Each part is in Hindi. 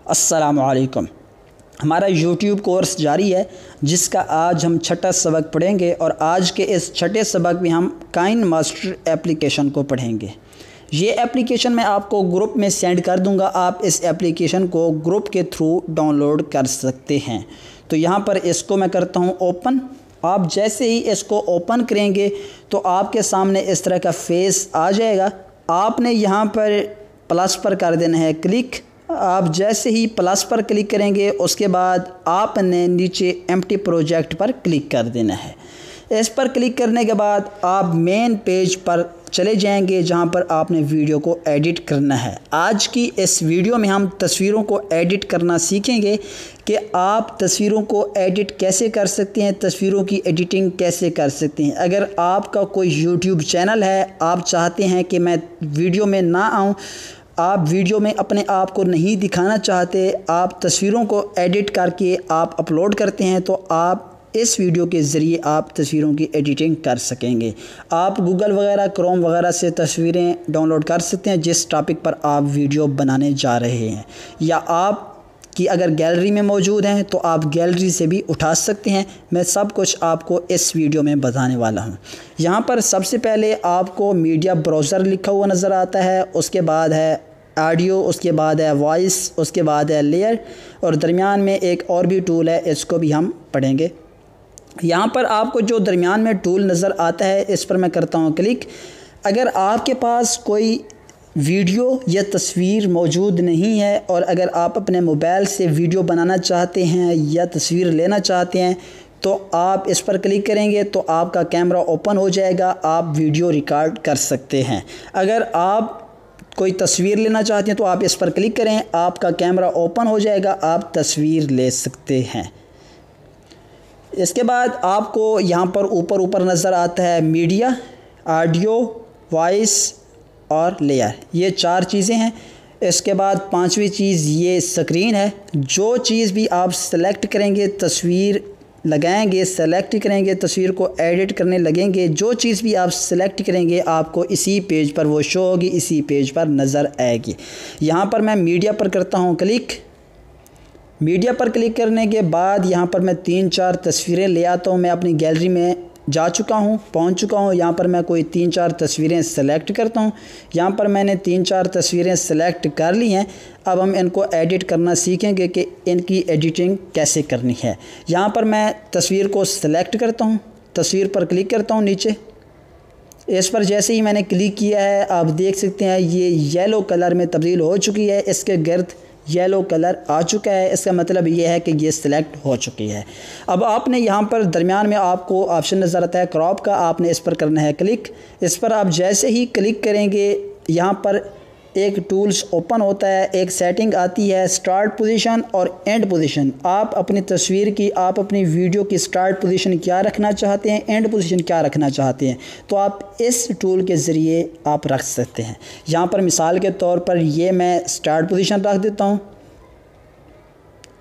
अस्सलामुअलैकुम। हमारा YouTube कोर्स जारी है जिसका आज हम छठा सबक पढ़ेंगे और आज के इस छठे सबक में हम काइनमास्टर एप्लीकेशन को पढ़ेंगे। ये एप्लीकेशन मैं आपको ग्रुप में सेंड कर दूंगा, आप इस एप्लीकेशन को ग्रुप के थ्रू डाउनलोड कर सकते हैं। तो यहाँ पर इसको मैं करता हूँ ओपन। आप जैसे ही इसको ओपन करेंगे तो आपके सामने इस तरह का फेस आ जाएगा। आपने यहाँ पर प्लस पर कर देना है क्लिक। आप जैसे ही प्लस पर क्लिक करेंगे उसके बाद आपने नीचे एम्प्टी प्रोजेक्ट पर क्लिक कर देना है। इस पर क्लिक करने के बाद आप मेन पेज पर चले जाएंगे जहां पर आपने वीडियो को एडिट करना है। आज की इस वीडियो में हम तस्वीरों को एडिट करना सीखेंगे कि आप तस्वीरों को एडिट कैसे कर सकते हैं, तस्वीरों की एडिटिंग कैसे कर सकते हैं। अगर आपका कोई यूट्यूब चैनल है, आप चाहते हैं कि मैं वीडियो में ना आऊँ, आप वीडियो में अपने आप को नहीं दिखाना चाहते, आप तस्वीरों को एडिट करके आप अपलोड करते हैं, तो आप इस वीडियो के ज़रिए आप तस्वीरों की एडिटिंग कर सकेंगे। आप गूगल वगैरह, क्रोम वगैरह से तस्वीरें डाउनलोड कर सकते हैं जिस टॉपिक पर आप वीडियो बनाने जा रहे हैं, या आप कि अगर गैलरी में मौजूद हैं तो आप गैलरी से भी उठा सकते हैं। मैं सब कुछ आपको इस वीडियो में बताने वाला हूं। यहाँ पर सबसे पहले आपको मीडिया ब्राउज़र लिखा हुआ नज़र आता है, उसके बाद है ऑडियो, उसके बाद है वॉइस, उसके बाद है लेयर और दरमियान में एक और भी टूल है, इसको भी हम पढ़ेंगे। यहाँ पर आपको जो दरमियान में टूल नज़र आता है इस पर मैं करता हूँ क्लिक। अगर आपके पास कोई वीडियो या तस्वीर मौजूद नहीं है और अगर आप अपने मोबाइल से वीडियो बनाना चाहते हैं या तस्वीर लेना चाहते हैं तो आप इस पर क्लिक करेंगे तो आपका कैमरा ओपन हो जाएगा, आप वीडियो रिकॉर्ड कर सकते हैं। अगर आप कोई तस्वीर लेना चाहते हैं तो आप इस पर क्लिक करें, आपका कैमरा ओपन हो जाएगा, आप तस्वीर ले सकते हैं। इसके बाद आपको यहाँ पर ऊपर नज़र आता है मीडिया, ऑडियो, वॉइस और लेयर, ये चार चीज़ें हैं। इसके बाद पांचवी चीज़ ये स्क्रीन है। जो चीज़ भी आप सेलेक्ट करेंगे, तस्वीर लगाएंगे, सेलेक्ट करेंगे, तस्वीर को एडिट करने लगेंगे, जो चीज़ भी आप सेलेक्ट करेंगे आपको इसी पेज पर वो शो होगी, इसी पेज पर नज़र आएगी। यहाँ पर मैं मीडिया पर करता हूँ क्लिक। मीडिया पर क्लिक करने के बाद यहाँ पर मैं 3-4 तस्वीरें ले आता हूँ। मैं अपनी गैलरी में जा चुका हूँ, पहुँच चुका हूँ। यहाँ पर मैं कोई 3-4 तस्वीरें सेलेक्ट करता हूँ। यहाँ पर मैंने 3-4 तस्वीरें सेलेक्ट कर ली हैं। अब हम इनको एडिट करना सीखेंगे कि इनकी एडिटिंग कैसे करनी है। यहाँ पर मैं तस्वीर को सेलेक्ट करता हूँ, तस्वीर पर क्लिक करता हूँ नीचे। इस पर जैसे ही मैंने क्लिक किया है आप देख सकते हैं ये येलो कलर में तब्दील हो चुकी है, इसके गर्द येलो कलर आ चुका है। इसका मतलब ये है कि ये सिलेक्ट हो चुकी है। अब आपने यहाँ पर दरमियान में आपको ऑप्शन नज़र आता है क्रॉप का, आपने इस पर करना है क्लिक। इस पर आप जैसे ही क्लिक करेंगे यहाँ पर एक टूल्स ओपन होता है, एक सेटिंग आती है स्टार्ट पोजीशन और एंड पोजीशन। आप अपनी तस्वीर की, आप अपनी वीडियो की स्टार्ट पोजीशन क्या रखना चाहते हैं, एंड पोजीशन क्या रखना चाहते हैं, तो आप इस टूल के ज़रिए आप रख सकते हैं। यहाँ पर मिसाल के तौर पर ये मैं स्टार्ट पोजीशन रख देता हूँ।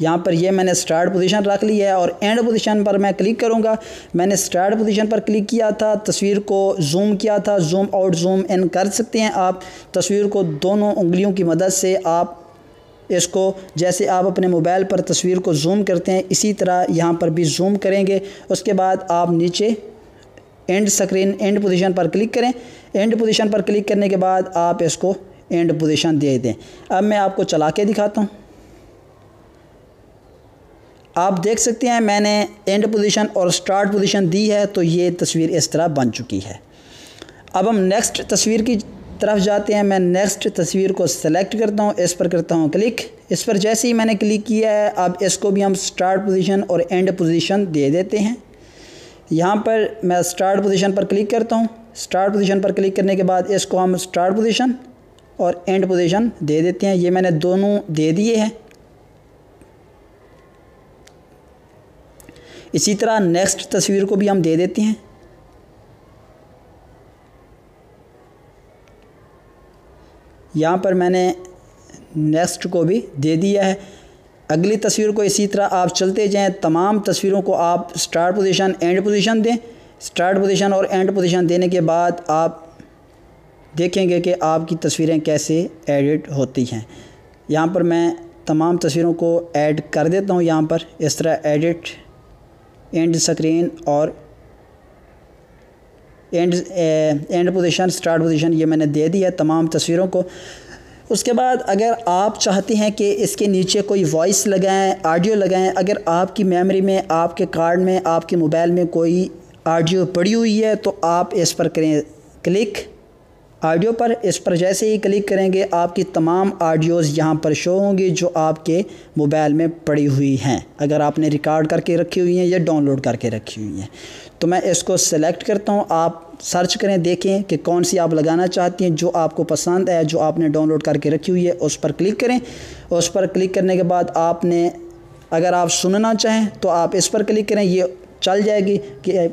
यहाँ पर ये मैंने स्टार्ट पोजीशन रख ली है और एंड पोजीशन पर मैं क्लिक करूँगा। मैंने स्टार्ट पोजीशन पर क्लिक किया था, तस्वीर को जूम किया था, जूम आउट जूम इन कर सकते हैं आप। तस्वीर को दोनों उंगलियों की मदद से आप इसको, जैसे आप अपने मोबाइल पर तस्वीर को जूम करते हैं इसी तरह यहाँ पर भी जूम करेंगे। उसके बाद आप नीचे एंड स्क्रीन, एंड पोजीशन पर क्लिक करें। एंड पोजीशन पर क्लिक करने के बाद आप इसको एंड पोजीशन दे दें। अब मैं आपको चला के दिखाता हूँ। आप देख सकते हैं मैंने एंड पोजीशन और स्टार्ट पोजीशन दी है तो ये तस्वीर इस तरह बन चुकी है। अब हम नेक्स्ट तस्वीर की तरफ जाते हैं। मैं नेक्स्ट तस्वीर को सेलेक्ट करता हूँ, इस पर करता हूँ क्लिक। इस पर जैसे ही मैंने क्लिक किया है अब इसको भी हम स्टार्ट पोजीशन और एंड पोजीशन दे देते हैं। यहाँ पर मैं स्टार्ट पोजीशन पर क्लिक करता हूँ। स्टार्ट पोजीशन पर क्लिक करने के बाद इसको हम स्टार्ट पोजीशन और एंड पोजीशन दे देते हैं। ये मैंने दोनों दे दिए हैं। इसी तरह नेक्स्ट तस्वीर को भी हम दे देते हैं। यहाँ पर मैंने नेक्स्ट को भी दे दिया है। अगली तस्वीर को इसी तरह आप चलते जाएं। तमाम तस्वीरों को आप स्टार्ट पोजीशन, एंड पोजीशन दें। स्टार्ट पोजीशन और एंड पोजीशन देने के बाद आप देखेंगे कि आपकी तस्वीरें कैसे एडिट होती हैं। यहाँ पर मैं तमाम तस्वीरों को ऐड कर देता हूँ यहाँ पर। इस तरह एडिट, एंड स्क्रीन और एंड पोजीशन, स्टार्ट पोजीशन ये मैंने दे दी है तमाम तस्वीरों को। उसके बाद अगर आप चाहते हैं कि इसके नीचे कोई वॉइस लगाएं, ऑडियो लगाएं, अगर आपकी मेमोरी में, आपके कार्ड में, आपके मोबाइल में कोई ऑडियो पड़ी हुई है तो आप इस पर करें क्लिक, ऑडियो पर। इस पर जैसे ही क्लिक करेंगे आपकी तमाम ऑडियोज़ यहाँ पर शो होंगी जो आपके मोबाइल में पड़ी हुई हैं, अगर आपने रिकॉर्ड करके रखी हुई हैं या डाउनलोड करके रखी हुई हैं। तो मैं इसको सेलेक्ट करता हूँ, आप सर्च करें, देखें कि कौन सी आप लगाना चाहती हैं, जो आपको पसंद है, जो आपने डाउनलोड करके रखी हुई है, उस पर क्लिक करें। उस पर क्लिक करने के बाद आपने, अगर आप सुनना चाहें तो आप इस पर क्लिक करें, ये चल जाएगी कि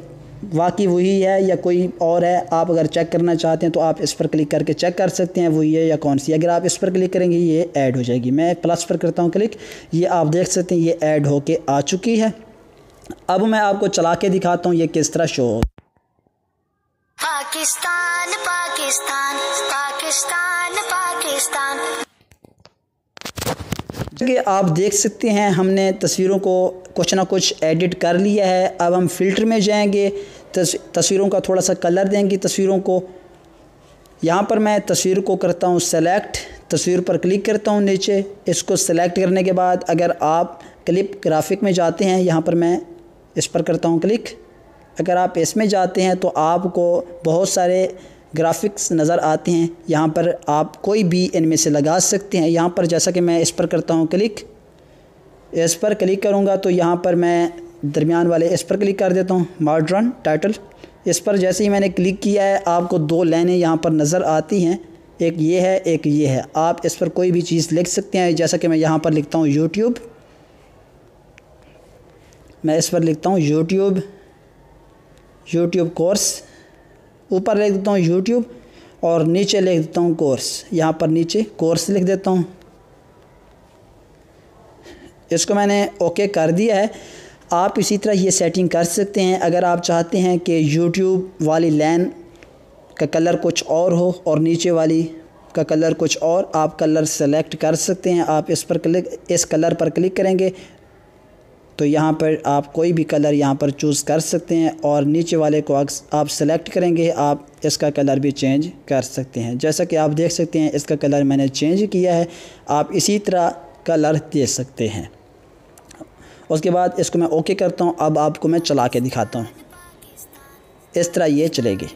वाकई वही है या कोई और है। आप अगर चेक करना चाहते हैं तो आप इस पर क्लिक करके चेक कर सकते हैं वही है या कौन सी। अगर आप इस पर क्लिक करेंगे ये ऐड हो जाएगी। मैं प्लस पर करता हूँ क्लिक, ये आप देख सकते हैं ये ऐड होके आ चुकी है। अब मैं आपको चला के दिखाता हूँ ये किस तरह शो हो। पाकिस्तान पाकिस्तान पाकिस्तान पाकिस्तान। कि आप देख सकते हैं हमने तस्वीरों को कुछ ना कुछ एडिट कर लिया है। अब हम फ़िल्टर में जाएंगे, तस्वीरों का थोड़ा सा कलर देंगे तस्वीरों को। यहाँ पर मैं तस्वीर को करता हूँ सेलेक्ट, तस्वीर पर क्लिक करता हूँ नीचे। इसको सेलेक्ट करने के बाद अगर आप क्लिप ग्राफिक में जाते हैं, यहाँ पर मैं इस पर करता हूँ क्लिक। अगर आप इसमें जाते हैं तो आपको बहुत सारे ग्राफिक्स नज़र आते हैं। यहाँ पर आप कोई भी इनमें से लगा सकते हैं। यहाँ पर जैसा कि मैं इस पर करता हूँ क्लिक, इस पर क्लिक करूँगा तो यहाँ पर मैं दरमियान वाले इस पर क्लिक कर देता हूँ, मॉडर्न टाइटल। इस पर जैसे ही मैंने क्लिक किया है आपको दो लाइनें यहाँ पर नज़र आती हैं, एक ये है एक ये है। आप इस पर कोई भी चीज़ लिख सकते हैं, जैसा कि मैं यहाँ पर लिखता हूँ यूट्यूब। मैं इस पर लिखता हूँ यूट्यूब कोर्स, ऊपर लिख देता हूँ यूट्यूब और नीचे लिख देता हूँ कोर्स। यहाँ पर नीचे कोर्स लिख देता हूँ। इसको मैंने ओके कर दिया है। आप इसी तरह ये सेटिंग कर सकते हैं। अगर आप चाहते हैं कि यूट्यूब वाली लाइन का कलर कुछ और हो और नीचे वाली का कलर कुछ और, आप कलर सेलेक्ट कर सकते हैं। आप इस पर क्लिक, इस कलर पर क्लिक करेंगे तो यहाँ पर आप कोई भी कलर यहाँ पर चूज़ कर सकते हैं और नीचे वाले को आप सेलेक्ट करेंगे, आप इसका कलर भी चेंज कर सकते हैं। जैसा कि आप देख सकते हैं इसका कलर मैंने चेंज किया है। आप इसी तरह कलर दे सकते हैं। उसके बाद इसको मैं ओके करता हूँ। अब आपको मैं चला के दिखाता हूँ, इस तरह ये चलेगी।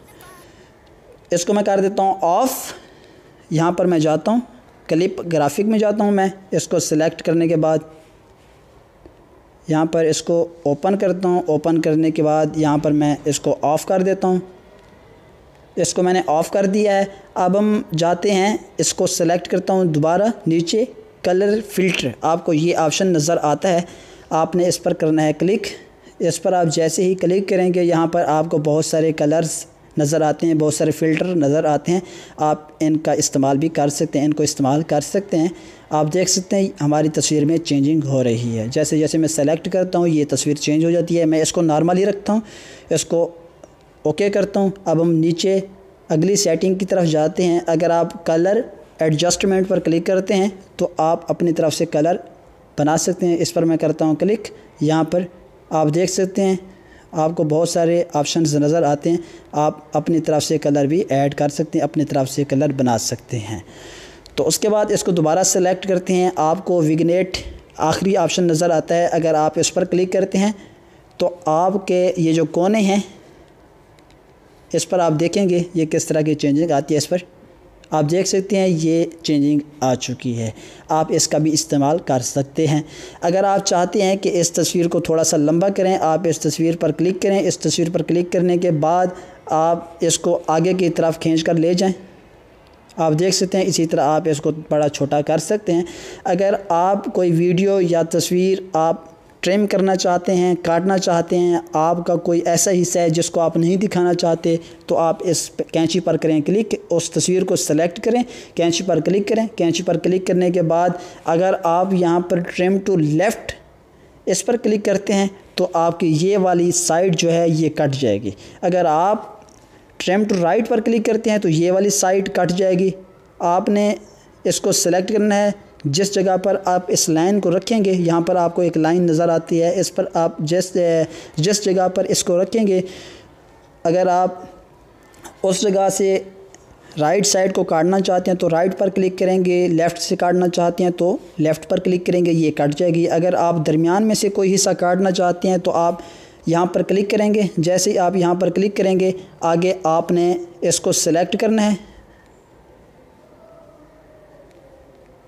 इसको मैं कर देता हूँ ऑफ़। यहाँ पर मैं जाता हूँ क्लिप ग्राफिक में जाता हूँ। मैं इसको सिलेक्ट करने के बाद यहाँ पर इसको ओपन करता हूँ। ओपन करने के बाद यहाँ पर मैं इसको ऑफ़ कर देता हूँ। इसको मैंने ऑफ़ कर दिया है। अब हम जाते हैं, इसको सेलेक्ट करता हूँ दोबारा, नीचे कलर फ़िल्टर, आपको ये ऑप्शन नज़र आता है, आपने इस पर करना है क्लिक। इस पर आप जैसे ही क्लिक करेंगे यहाँ पर आपको बहुत सारे कलर्स नज़र आते हैं, बहुत सारे फ़िल्टर नज़र आते हैं। आप इनका इस्तेमाल भी कर सकते हैं, इनको इस्तेमाल कर सकते हैं। आप देख सकते हैं हमारी तस्वीर में चेंजिंग हो रही है। जैसे जैसे मैं सेलेक्ट करता हूँ ये तस्वीर चेंज हो जाती है। मैं इसको नॉर्मल ही रखता हूँ, इसको ओके करता हूँ। अब हम नीचे अगली सेटिंग की तरफ जाते हैं। अगर आप कलर एडजस्टमेंट पर क्लिक करते हैं तो आप अपनी तरफ से कलर बना सकते हैं। इस पर मैं करता हूँ क्लिक। यहाँ पर आप देख सकते हैं आपको बहुत सारे ऑप्शंस नज़र आते हैं। आप अपनी तरफ से कलर भी ऐड कर सकते हैं, अपनी तरफ से कलर बना सकते हैं। तो उसके बाद इसको दोबारा सेलेक्ट करते हैं। आपको विग्नेट आखिरी ऑप्शन नज़र आता है। अगर आप इस पर क्लिक करते हैं तो आपके ये जो कोने हैं इस पर आप देखेंगे ये किस तरह की चेंजिंग आती है। इस पर आप देख सकते हैं ये चेंजिंग आ चुकी है। आप इसका भी इस्तेमाल कर सकते हैं। अगर आप चाहते हैं कि इस तस्वीर को थोड़ा सा लंबा करें, आप इस तस्वीर पर क्लिक करें। इस तस्वीर पर क्लिक करने के बाद आप इसको आगे की तरफ खींच कर ले जाएं। आप देख सकते हैं इसी तरह आप इसको बड़ा छोटा कर सकते हैं। अगर आप कोई वीडियो या तस्वीर आप ट्रिम करना चाहते हैं, काटना चाहते हैं, आपका कोई ऐसा हिस्सा है जिसको आप नहीं दिखाना चाहते, तो आप इस कैंची पर करें क्लिक, उस तस्वीर को सेलेक्ट करें, कैंची पर क्लिक करें। कैंची पर क्लिक करने के बाद अगर आप यहाँ पर ट्रिम टू लेफ़्ट इस पर क्लिक करते हैं तो आपकी ये वाली साइड जो है ये कट जाएगी। अगर आप ट्रिम टू राइट पर क्लिक करते हैं तो ये वाली साइड कट जाएगी। आपने इसको सेलेक्ट करना है, जिस जगह पर आप इस लाइन को रखेंगे, यहाँ पर आपको एक लाइन नज़र आती है, इस पर आप जिस जगह पर इसको रखेंगे, अगर आप उस जगह से राइट साइड को काटना चाहते हैं तो राइट पर क्लिक करेंगे, लेफ़्ट से काटना चाहते हैं तो लेफ़्ट पर क्लिक करेंगे, ये कट जाएगी। अगर आप दरमियान में से कोई हिस्सा काटना चाहते हैं तो आप यहाँ पर क्लिक करेंगे। जैसे ही आप यहाँ पर क्लिक करेंगे, आगे आपने इसको सेलेक्ट करना है।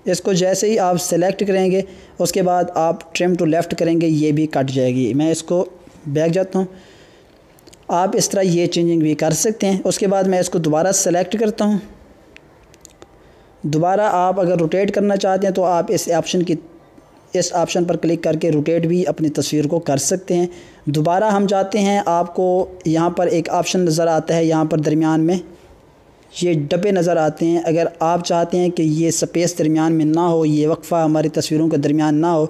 इसको जैसे ही आप सेलेक्ट करेंगे उसके बाद आप ट्रिम टू लेफ़्ट करेंगे, ये भी कट जाएगी। मैं इसको बैक जाता हूँ। आप इस तरह ये चेंजिंग भी कर सकते हैं। उसके बाद मैं इसको दोबारा सेलेक्ट करता हूँ। दोबारा आप अगर रोटेट करना चाहते हैं तो आप इस ऑप्शन पर क्लिक करके रोटेट भी अपनी तस्वीर को कर सकते हैं। दोबारा हम जाते हैं, आपको यहाँ पर एक ऑप्शन नज़र आता है, यहाँ पर दरमियान में ये डब्बे नज़र आते हैं। अगर आप चाहते हैं कि ये स्पेस दरमियान में ना हो, ये वक्फ़ा हमारी तस्वीरों के दरमियान ना हो,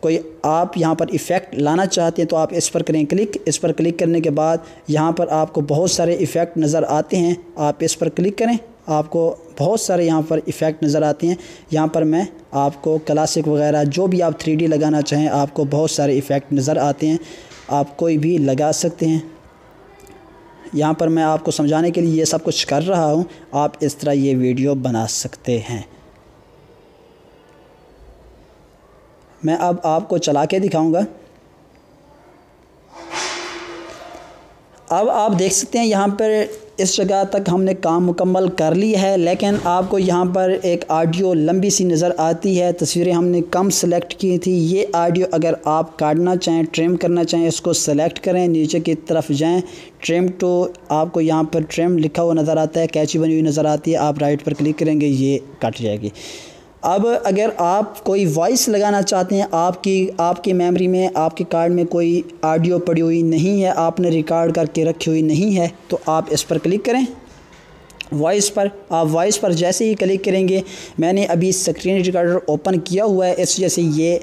कोई आप यहाँ पर इफ़ेक्ट लाना चाहते हैं तो आप इस पर करें क्लिक। इस पर क्लिक करने के बाद यहाँ पर आपको बहुत सारे इफ़ेक्ट नज़र आते हैं, आप इस पर क्लिक करें, आपको बहुत सारे यहाँ पर इफ़ेक्ट नज़र आते हैं। यहाँ पर मैं आपको क्लासिक वगैरह जो भी आप 3D लगाना चाहें, आपको बहुत सारे इफ़ेक्ट नज़र आते हैं, आप कोई भी लगा सकते हैं। यहाँ पर मैं आपको समझाने के लिए ये सब कुछ कर रहा हूँ, आप इस तरह ये वीडियो बना सकते हैं। मैं अब आपको चला के दिखाऊंगा। अब आप देख सकते हैं यहाँ पर इस जगह तक हमने काम मुकम्मल कर लिया है, लेकिन आपको यहाँ पर एक ऑडियो लंबी सी नज़र आती है। तस्वीरें हमने कम सेलेक्ट की थी। ये ऑडियो अगर आप काटना चाहें, ट्रिम करना चाहें, इसको सेलेक्ट करें, नीचे की तरफ जाएं, ट्रिम टू, आपको यहाँ पर ट्रिम लिखा हुआ नज़र आता है, कैची बनी हुई नज़र आती है, आप राइट पर क्लिक करेंगे, ये कट जाएगी। अब अगर आप कोई वॉइस लगाना चाहते हैं, आपकी मेमोरी में, आपके कार्ड में कोई ऑडियो पड़ी हुई नहीं है, आपने रिकॉर्ड करके रखी हुई नहीं है, तो आप इस पर क्लिक करें, वॉइस पर। आप वॉइस पर जैसे ही क्लिक करेंगे, मैंने अभी स्क्रीन रिकॉर्डर ओपन किया हुआ है, इस वजह से ये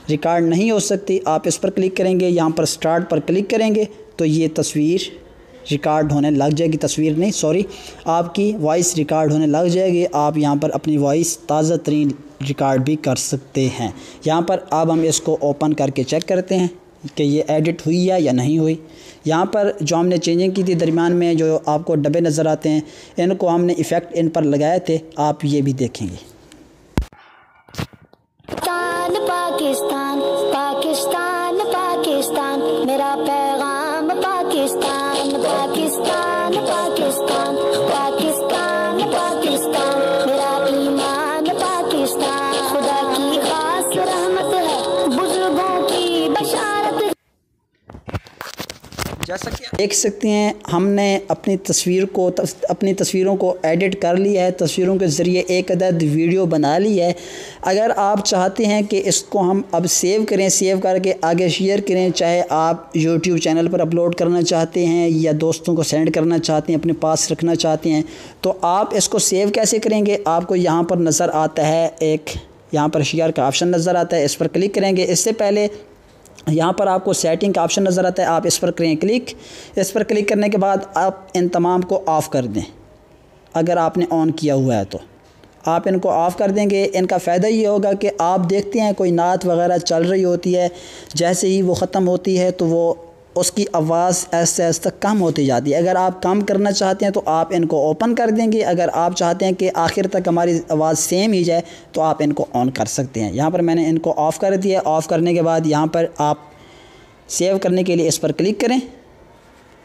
रिकॉर्ड नहीं हो सकती। आप इस पर क्लिक करेंगे, यहाँ पर स्टार्ट पर क्लिक करेंगे तो ये तस्वीर रिकॉर्ड होने लग जाएगी, तस्वीर नहीं सॉरी, आपकी वॉइस रिकॉर्ड होने लग जाएगी। आप यहाँ पर अपनी वॉइस ताज़ा तरीन रिकॉर्ड भी कर सकते हैं। यहाँ पर अब हम इसको ओपन करके चेक करते हैं कि ये एडिट हुई है या नहीं हुई। यहाँ पर जो हमने चेंजिंग की थी दरमियान में, जो आपको डब्बे नज़र आते हैं, इनको हमने इफ़ेक्ट इन पर लगाए थे, आप ये भी देखेंगे। पाकिस्तान पाकिस्तान पाकिस्तान मेरा पैगाम पाकिस्तान पाकिस्तान पाकिस्तान पाकिस्तान पाकिस्तान मेरा ईमान पाकिस्तान खुदा की खास रहमत है बुजुर्गों की बशारत। जैसा कि देख सकते हैं, हमने अपनी तस्वीरों को एडिट कर लिया है, तस्वीरों के ज़रिए एक अदद वीडियो बना ली है। अगर आप चाहते हैं कि इसको हम अब सेव करें, सेव करके आगे शेयर करें, चाहे आप YouTube चैनल पर अपलोड करना चाहते हैं या दोस्तों को सेंड करना चाहते हैं, अपने पास रखना चाहते हैं, तो आप इसको सेव कैसे करेंगे। आपको यहाँ पर नज़र आता है, एक यहाँ पर शेयर का ऑप्शन नज़र आता है, इस पर क्लिक करेंगे। इससे पहले यहाँ पर आपको सेटिंग का ऑप्शन नज़र आता है, आप इस पर करें क्लिक। इस पर क्लिक करने के बाद आप इन तमाम को ऑफ़ कर दें। अगर आपने ऑन किया हुआ है तो आप इनको ऑफ़ कर देंगे। इनका फ़ायदा ये होगा कि आप देखते हैं कोई नात वगैरह चल रही होती है, जैसे ही वो ख़त्म होती है तो वो उसकी आवाज़ ऐसे ऐसे कम होती जाती है। अगर आप कम करना चाहते हैं तो आप इनको ओपन कर देंगे। अगर आप चाहते हैं कि आखिर तक हमारी आवाज़ सेम ही जाए तो आप इनको ऑन कर सकते हैं। यहाँ पर मैंने इनको ऑफ़ कर दिया। ऑफ़ करने के बाद यहाँ पर आप सेव करने के लिए इस पर क्लिक करें।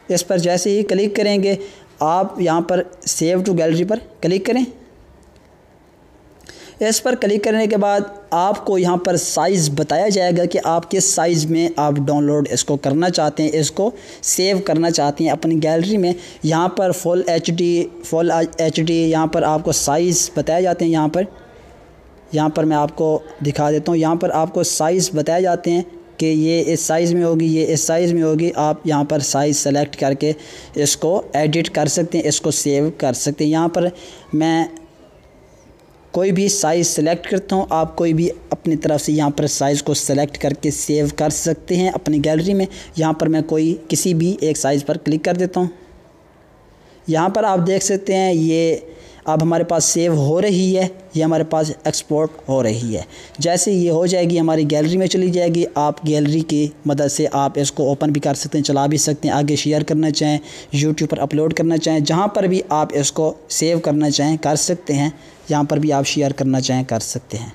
इस पर जैसे ही क्लिक करेंगे, आप यहाँ पर सेव टू गैलरी पर क्लिक करें। इस पर क्लिक करने के बाद आपको यहाँ पर साइज़ बताया जाएगा कि आप किस साइज़ में आप डाउनलोड इसको करना चाहते हैं, इसको सेव करना चाहते हैं अपनी गैलरी में। यहाँ पर फुल HD यहाँ पर आपको साइज़ बताए जाते हैं। यहाँ पर मैं आपको दिखा देता हूँ। यहाँ पर आपको साइज़ बताए जाते हैं कि ये इस साइज़ में होगी, ये इस साइज़ में होगी। आप यहाँ पर साइज़ सेलेक्ट करके इसको एडिट कर सकते हैं, इसको सेव कर सकते हैं। यहाँ पर मैं कोई भी साइज़ सेलेक्ट करता हूँ, आप कोई भी अपनी तरफ से यहाँ पर साइज़ को सेलेक्ट करके सेव कर सकते हैं अपनी गैलरी में। यहाँ पर मैं किसी भी एक साइज़ पर क्लिक कर देता हूँ। यहाँ पर आप देख सकते हैं ये अब हमारे पास सेव हो रही है, ये हमारे पास एक्सपोर्ट हो रही है। जैसे ये हो जाएगी हमारी गैलरी में चली जाएगी। आप गैलरी की मदद से आप इसको ओपन भी कर सकते हैं, चला भी सकते हैं, आगे शेयर करना चाहें, यूट्यूब पर अपलोड करना चाहें, जहाँ पर भी आप इसको सेव करना चाहें कर सकते हैं, यहाँ पर भी आप शेयर करना चाहें कर सकते हैं।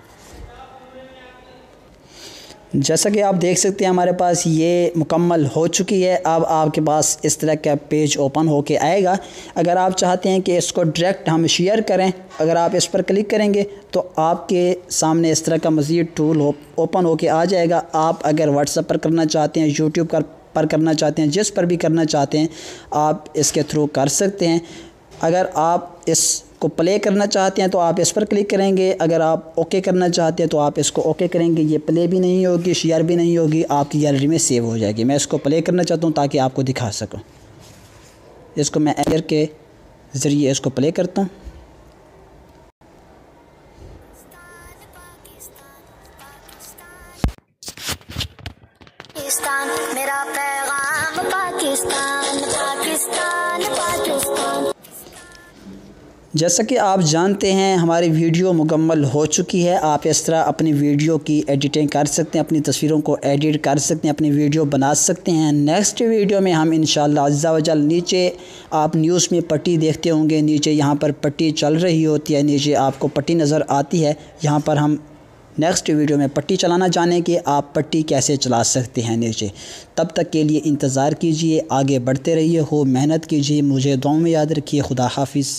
जैसा कि आप देख सकते हैं हमारे पास ये मुकम्मल हो चुकी है। अब आपके पास इस तरह का पेज ओपन होके आएगा। अगर आप चाहते हैं कि इसको डायरेक्ट हम शेयर करें, अगर आप इस पर क्लिक करेंगे तो आपके सामने इस तरह का मज़ीद टूल ओपन होके आ जाएगा। आप अगर व्हाट्सएप पर करना चाहते हैं, यूट्यूब पर करना चाहते हैं, जिस पर भी करना चाहते हैं आप इसके थ्रू कर सकते हैं। अगर आप इसको प्ले करना चाहते हैं तो आप इस पर क्लिक करेंगे। अगर आप ओके करना चाहते हैं तो आप इसको ओके करेंगे। ये प्ले भी नहीं होगी, शेयर भी नहीं होगी, आपकी गैलरी में सेव हो जाएगी। मैं इसको प्ले करना चाहता हूँ ताकि आपको दिखा सकूँ। इसको मैं एयर के ज़रिए इसको प्ले करता हूँ। मेरा पैगाम पाकिस्तान, पाकिस्तान, पाकिस्तान। जैसा कि आप जानते हैं हमारी वीडियो मुकम्मल हो चुकी है। आप इस तरह अपनी वीडियो की एडिटिंग कर सकते हैं, अपनी तस्वीरों को एडिट कर सकते हैं, अपनी वीडियो बना सकते हैं। नेक्स्ट वीडियो में हम इंशाअल्लाह अज़्ज़ा वजल, नीचे आप न्यूज़ में पट्टी देखते होंगे, नीचे यहाँ पर पट्टी चल रही होती है, नीचे आपको पट्टी नज़र आती है। यहाँ पर हम नेक्स्ट वीडियो में पट्टी चलाना जाने कि आप पट्टी कैसे चला सकते हैं नीचे। तब तक के लिए इंतज़ार कीजिए, आगे बढ़ते रहिए, हो मेहनत कीजिए, मुझे दुआओं में याद रखिए। खुदा हाफिज़।